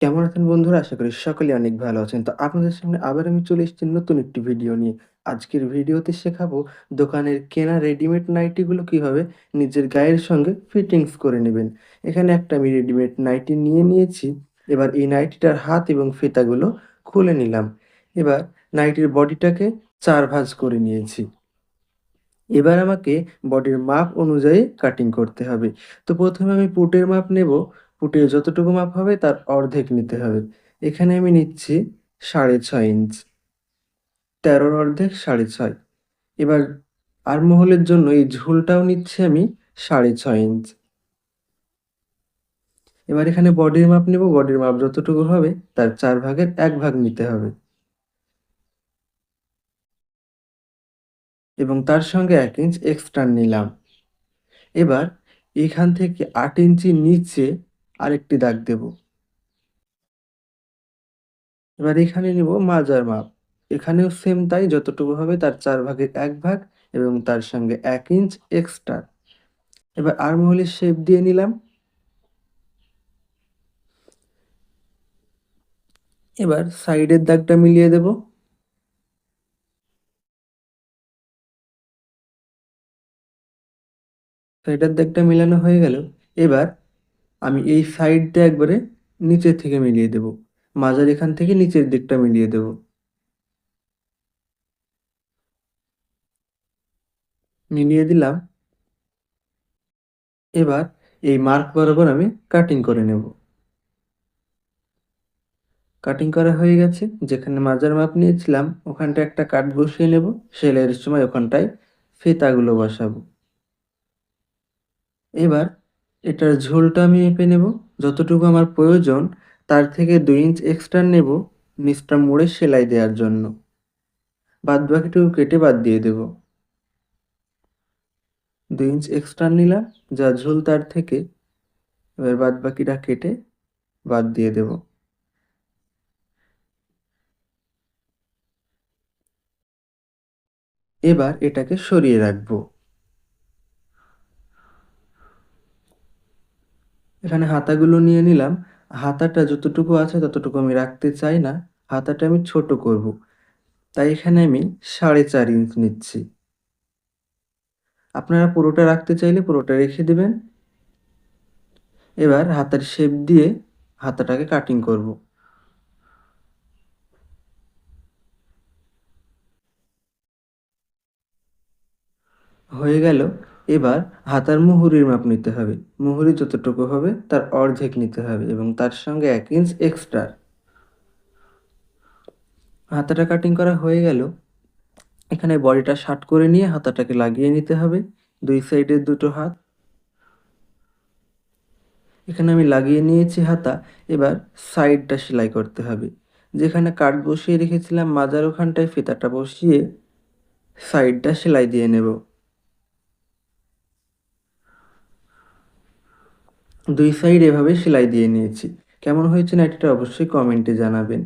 কেমন আছেন বন্ধুরা? আশা করি সকলেই অনেক ভালো আছেন। তো আপনাদের সামনে আবার আমি চলে এসেছি নতুন একটি ভিডিও নিয়ে। আজকের ভিডিওতে শেখাবো দোকানের কেনা রেডিমেড নাইটিগুলো কিভাবে নিজের গায়ের সঙ্গে ফিটিংস করে নেবেন। এখানে একটা আমি রেডিমেড নাইটি নিয়ে নিয়েছি। এবার এই নাইটিটার হাত এবং ফিতাগুলো খুলে নিলাম। এবার নাইটির বডিটাকে ৪ ভাঁজ করে নিয়েছি। এবার আমাকে বডির মাপ অনুযায়ী কাটিং করতে হবে। তো ১ম এ আমি পুটের মাপ নেব। পুটের যতটুকু মাপ হবে তার অর্ধেক নিতে হবে। এখানে আমি নিচ্ছি ৬.৫ ইঞ্চ। ১৩ র অর্ধেক ৬.৫। এবার আর্মহোলের জন্য এই ঝুলটাও নিচ্ছি আমি ৬.৫ ইঞ্চ। এবার এখানে বডির মাপ নেব। বডির মাপ যতটুকু হবে তার ৪ ভাগের ১ ভাগ নিতে হবে এবং তার সঙ্গে ১ ইঞ্চ এক্সট্রা নিলাম। এবার এখান থেকে ৮ ইঞ্চি নিচে আরেকটি দাগ দেব। এবার এখানে নিব মাজার মাপ। এখানেও সেম তাই, যতটুকু হবে তার ৪ ভাগের ১ ভাগ এবং তার সঙ্গে ১ ইঞ্চ এক্সট্রা। এবার আর্মহোলের শেপ দিয়ে নিলাম। এবার সাইডের দাগটা মিলিয়ে দেব। সাইডের দাগটা মিলানো হয়ে গেল। এবার আমি এই সাইডটা একবারে নিচের থেকে মিলিয়ে দেব। মাজার এখান থেকে নিচের দিকটা মিলিয়ে দেব। মিলিয়ে দিলাম। এবার এই মার্ক বরাবর আমি কাটিং করে নেব। কাটিং করা হয়ে গেছে। যেখানে মাজার মাপ নিয়েছিলাম ওখানটায় একটা কাট বসিয়ে নেব। সেলাইয়ের সময় ওখানটায় ফিতাগুলো বসাবো। এবার এটার ঝোলটা আমি মেপে নেব। যতটুকু আমার প্রয়োজন তার থেকে ২ ইঞ্চ এক্সট্রা নেব নিচটা মুড়ে সেলাই দেওয়ার জন্য। বাদবাকিটুকু কেটে বাদ দিয়ে দেব। ২ ইঞ্চ এক্সট্রা নিলাম, যা ঝোল তার থেকে। এবার বাদবাকিটা কেটে বাদ দিয়ে দেব। এবার এটাকে সরিয়ে রাখবো। এখানে হাতাগুলো নিয়ে নিলাম। হাতাটা যতটুকু আছে ততটুকু আমি রাখতে চাই না। হাতাটা আমি ছোট করব। তাই এখানে আমি ৪.৫ ইঞ্চ নিচ্ছি। আপনারা পুরোটা রাখতে চাইলে পুরোটা রেখে দেবেন। এবার হাতার শেপ দিয়ে হাতাটাকে কাটিং করব। হয়ে গেল। এবার হাতার মুহুরির মাপ নিতে হবে। মুহুরি যতটুকু হবে তার অর্ধেক নিতে হবে এবং তার সঙ্গে ১ ইঞ্চ এক্সট্রা। হাতাটা কাটিং করা হয়ে গেল। এখানে বডিটা শার্ট করে নিয়ে হাতাটাকে লাগিয়ে নিতে হবে। ২ সাইডের দুটো হাত। এখানে আমি লাগিয়ে নিয়েছি হাতা। এবার সাইডটা সেলাই করতে হবে। যেখানে কাট বসিয়ে রেখেছিলাম মাজার ওখানটায় ফিতাটা বসিয়ে সাইডটা সেলাই দিয়ে নেব। ২ সাইড এভাবে সেলাই দিয়ে নিয়েছি। কেমন হয়েছে নাইটিটা অবশ্যই কমেন্টে জানাবেন।